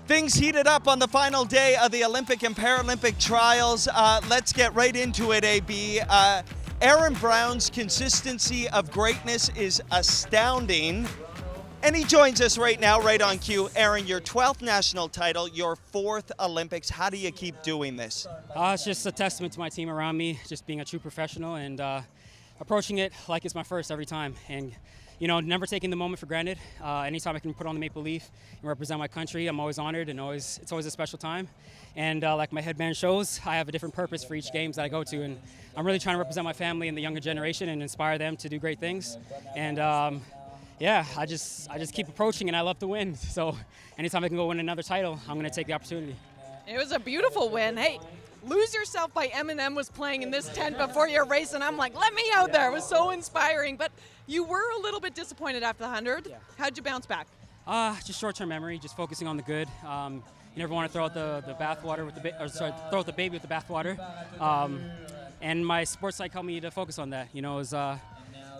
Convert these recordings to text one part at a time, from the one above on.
Things heated up on the final day of the Olympic and Paralympic Trials. Let's get right into it, AB. Aaron Brown's consistency of greatness is astounding. And he joins us right now, right on cue. Aaron, your 12th national title, your 4th Olympics. How do you keep doing this? It's just a testament to my team around me, just being a true professional and approaching it like it's my first every time. And, you know, never taking the moment for granted. Anytime I can put on the maple leaf and represent my country, I'm always honored, and it's always a special time. And like my headband shows, I have a different purpose for each games that I go to. And I'm really trying to represent my family and the younger generation and inspire them to do great things. And yeah, I just keep approaching, and I love to win. So anytime I can go win another title, I'm going to take the opportunity. It was a beautiful win. Hey, Lose Yourself by Eminem was playing in this tent before your race, and I'm like, let me out there. It was so inspiring. But you were a little bit disappointed after the 100. Yeah. How'd you bounce back? Just short-term memory, just focusing on the good. You never want to throw out the bathwater with throw out the baby with the bathwater. And my sports psych helped me to focus on that. You know,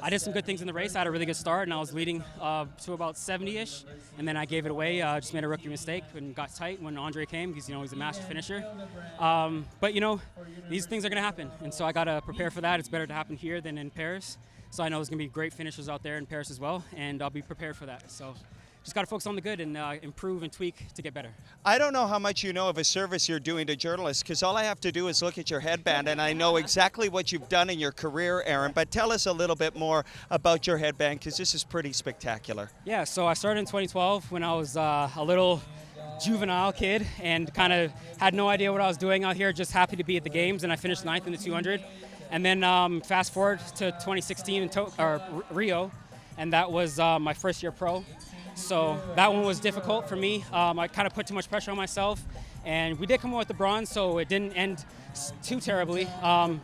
I did some good things in the race. I had a really good start, and I was leading to about 70-ish, and then I gave it away. Just made a rookie mistake and got tight when Andre came, because, you know, he's a master finisher. But, you know, these things are going to happen, and so I got to prepare for that. It's better to happen here than in Paris. So I know there's going to be great finishers out there in Paris as well, and I'll be prepared for that. So just got to focus on the good and improve and tweak to get better. I don't know how much you know of a service you're doing to journalists, because all I have to do is look at your headband, and I know exactly what you've done in your career, Aaron. But tell us a little bit more about your headband, because this is pretty spectacular. Yeah, so I started in 2012 when I was a little juvenile kid and kind of had no idea what I was doing out here, just happy to be at the games, and I finished 9th in the 200. And then fast forward to 2016 in Rio, and that was my first year pro. So that one was difficult for me. I kind of put too much pressure on myself, and we did come away with the bronze, so it didn't end too terribly. And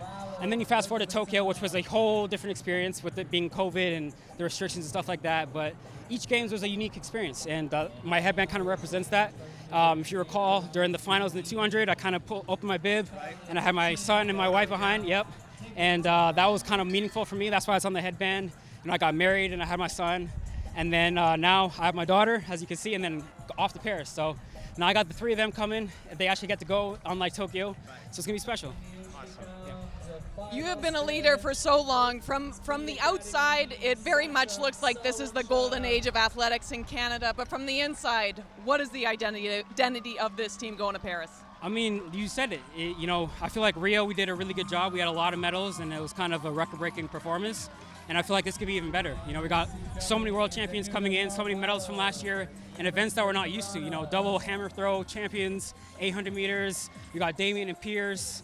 then you fast forward to Tokyo, which was a whole different experience with it being COVID and the restrictions and stuff like that. But each games was a unique experience, and my headband kind of represents that. If you recall, during the finals in the 200, I kind of opened my bib, and I had my son and my wife behind. Yep. And that was kind of meaningful for me. That's why I was on the headband. And I got married, and I had my son. And then now I have my daughter, as you can see, and then off to Paris. So now I got the 3 of them coming. They actually get to go, unlike Tokyo. So it's going to be special. Awesome. Yeah. You have been a leader for so long. From the outside, it very much looks like this is the golden age of athletics in Canada. But from the inside, what is the identity of this team going to Paris? I mean, you said it. You know, I feel like Rio, we did a really good job. We had a lot of medals, and it was kind of a record-breaking performance. And I feel like this could be even better. You know, we got so many world champions coming in, so many medals from last year, and events that we're not used to. You know, double hammer throw champions, 800 meters. We got Damien and Pierce.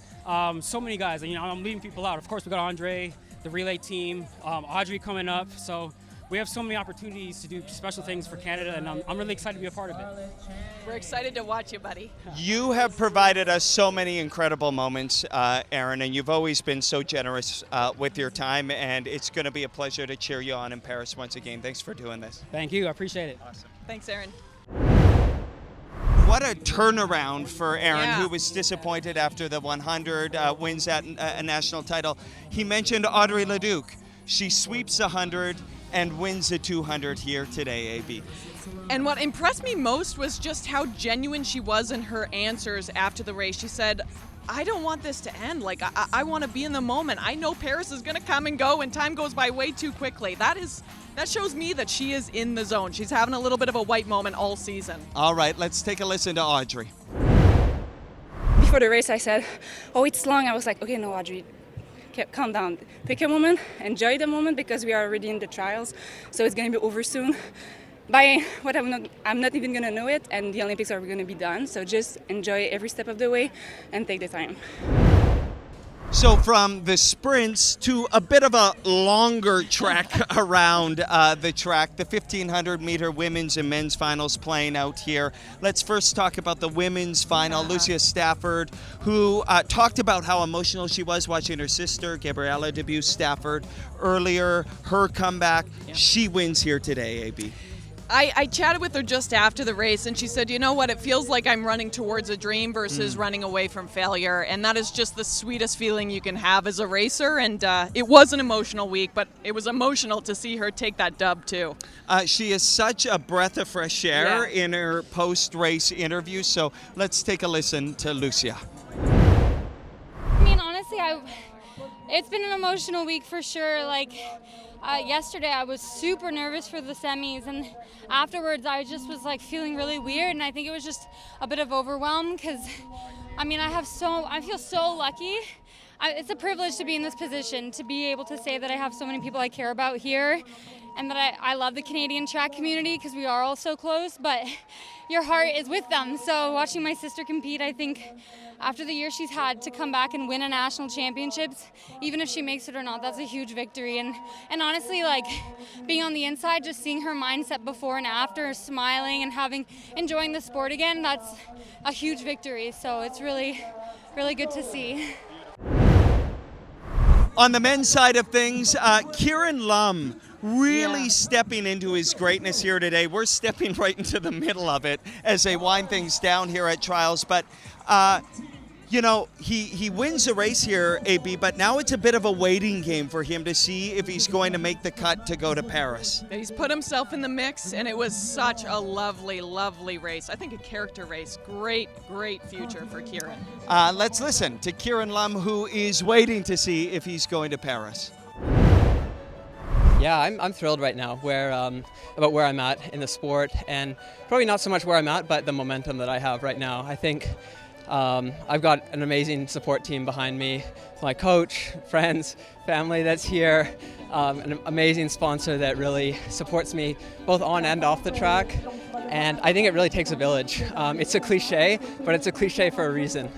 So many guys. And, you know, I'm leaving people out. Of course, we got Andre, the relay team, Audrey coming up. So we have so many opportunities to do special things for Canada, and I'm really excited to be a part of it. We're excited to watch you, buddy. You have provided us so many incredible moments, Aaron, and you've always been so generous with your time, and it's going to be a pleasure to cheer you on in Paris once again. Thanks for doing this. Thank you. I appreciate it. Awesome. Thanks, Aaron. What a turnaround for Aaron, who was disappointed after the 100, wins at a national title. He mentioned Audrey Leduc. She sweeps 100 and wins the 200 here today, AB. And what impressed me most was just how genuine she was in her answers after the race. She said, I don't want this to end. Like, I want to be in the moment. I know Paris is going to come and go, and time goes by way too quickly. That shows me that she is in the zone. She's having a little bit of a white moment all season. All right, let's take a listen to Audrey. Before the race, I said, oh, it's long. I was like, okay, no, Audrey, calm down. Pick a moment, enjoy the moment, because we are already in the trials, so it's going to be over soon. By what I'm not even going to know it, and the Olympics are going to be done, so just enjoy every step of the way and take the time. So from the sprints to a bit of a longer track around the track, the 1,500-meter women's and men's finals playing out here. Let's first talk about the women's final. Lucia Stafford, who talked about how emotional she was watching her sister, Gabriella debut Stafford, earlier, her comeback. She wins here today, AB. I chatted with her just after the race, and she said, you know what, it feels like I'm running towards a dream versus running away from failure, and that is just the sweetest feeling you can have as a racer, and it was an emotional week, but it was emotional to see her take that dub too. She is such a breath of fresh air in her post-race interview, so let's take a listen to Lucia. I mean, honestly, it's been an emotional week for sure. Like, yesterday I was super nervous for the semis, and afterwards I just was like feeling really weird, and I think it was just a bit of overwhelm because I mean I feel so lucky. It's a privilege to be in this position, to be able to say that I have so many people I care about here, and that I love the Canadian track community because we are all so close, but your heart is with them. So watching my sister compete, I think after the year she's had, to come back and win a national championships, even if she makes it or not, that's a huge victory. And honestly, like, being on the inside, just seeing her mindset before and after, smiling and enjoying the sport again, that's a huge victory. So it's really, really good to see. On the men's side of things, Kieran Lum really stepping into his greatness here today. We're stepping right into the middle of it as they wind things down here at Trials. But, you know, he wins the race here, AB, but now it's a bit of a waiting game for him to see if he's going to make the cut to go to Paris. He's put himself in the mix, and it was such a lovely, lovely race. I think a character race. Great, great future for Kieran. Let's listen to Kieran Lum, who is waiting to see if he's going to Paris. Yeah, I'm thrilled right now about where I'm at in the sport, and probably not so much where I'm at, but the momentum that I have right now. I think I've got an amazing support team behind me, my coach, friends, family that's here, an amazing sponsor that really supports me both on and off the track, and I think it really takes a village. It's a cliche, but it's a cliche for a reason.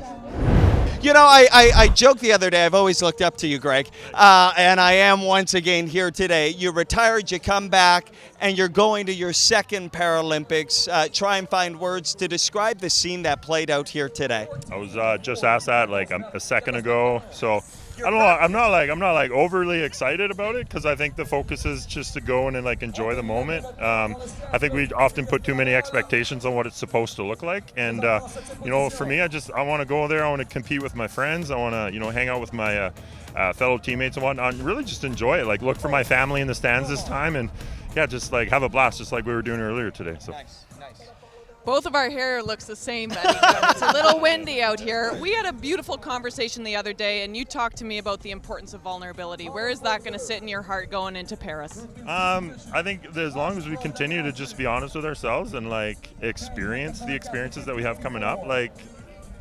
You know, I joked the other day, I've always looked up to you, Greg, and I am once again here today. You retired, you come back, and you're going to your second Paralympics. Try and find words to describe the scene that played out here today. I was just asked that like a second ago, so I don't know. I'm not like overly excited about it because I think the focus is just to go in and like enjoy the moment. I think we often put too many expectations on what it's supposed to look like, and you know, for me, I want to go there. I want to compete with my friends. I want to hang out with my fellow teammates and whatnot, and really just enjoy it. Like look for my family in the stands this time, and yeah, just like have a blast, just like we were doing earlier today. So. Nice. Both of our hair looks the same, Betty. It's a little windy out here. We had a beautiful conversation the other day, and you talked to me about the importance of vulnerability. Where is that going to sit in your heart going into Paris? I think that as long as we continue to just be honest with ourselves and like experience the experiences that we have coming up, like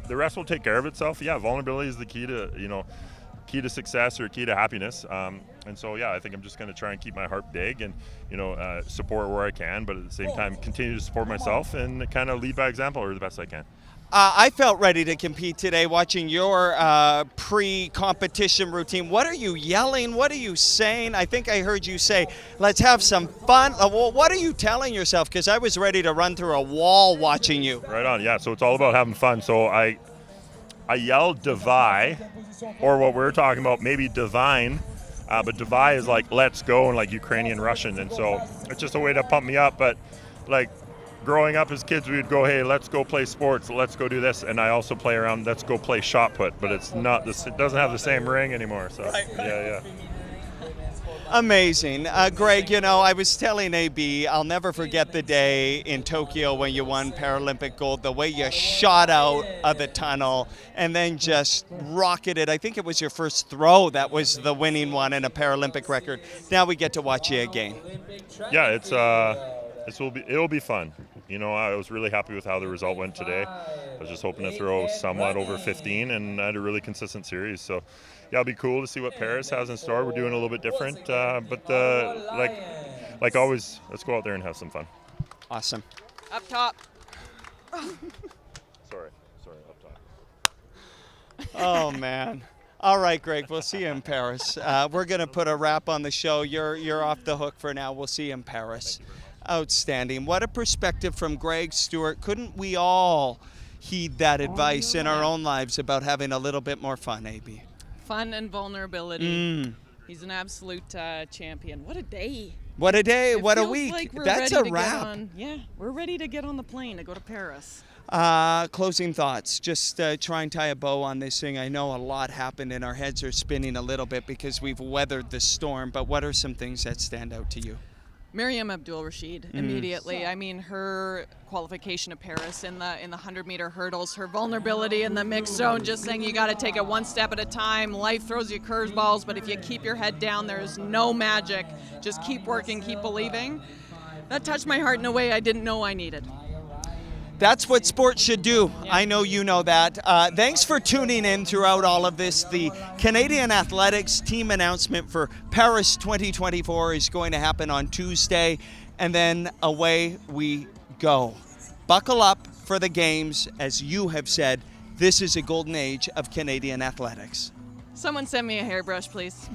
the rest will take care of itself. Yeah, vulnerability is the key to success or key to happiness. And so, yeah, I think I'm just going to try and keep my heart big and, support where I can, but at the same time, continue to support myself and kind of lead by example or the best I can. I felt ready to compete today watching your pre-competition routine. What are you yelling? What are you saying? I think I heard you say, let's have some fun. Well, what are you telling yourself? Because I was ready to run through a wall watching you. Right on, yeah. So it's all about having fun. So I yelled Divai, or what we're talking about, maybe divine, but Divai is like let's go in like Ukrainian Russian, and so it's just a way to pump me up. But like growing up as kids, we would go, hey, let's go play sports, let's go do this, and I also play around, let's go play shot put, but it's not this, it doesn't have the same ring anymore. So yeah. Amazing. Greg, I was telling AB, I'll never forget the day in Tokyo when you won Paralympic gold, the way you shot out of the tunnel and then just rocketed. I think it was your first throw that was the winning one in a Paralympic record. Now we get to watch you again. Yeah, it'll be fun. I was really happy with how the result went today. I was just hoping to throw somewhat over 15, and I had a really consistent series. So, yeah, it'll be cool to see what Paris has in store. We're doing a little bit different, but like always, let's go out there and have some fun. Awesome. Up top. Sorry, up top. Oh, man. All right, Greg, we'll see you in Paris. We're going to put a wrap on the show. You're off the hook for now. We'll see you in Paris. Outstanding. What a perspective from Greg Stewart. Couldn't we all heed that advice in our own lives about having a little bit more fun, AB? Fun and vulnerability. He's an absolute champion. What a day. What a day, It what a feels week. like we're That's ready a to wrap. we're ready to get on the plane to go to Paris. Closing thoughts. Just try and tie a bow on this thing. I know a lot happened and our heads are spinning a little bit because we've weathered the storm, but what are some things that stand out to you? Miriam Abdul-Rashid immediately. I mean, her qualification to Paris in the 100-meter hurdles, her vulnerability in the mixed zone, just saying you got to take it one step at a time. Life throws you curveballs, but if you keep your head down, there's no magic. Just keep working, keep believing. That touched my heart in a way I didn't know I needed. That's what sports should do. I know you know that. Thanks for tuning in throughout all of this. The Canadian Athletics team announcement for Paris 2024 is going to happen on Tuesday, and then away we go. Buckle up for the games. As you have said, this is a golden age of Canadian athletics. Someone send me a hairbrush, please.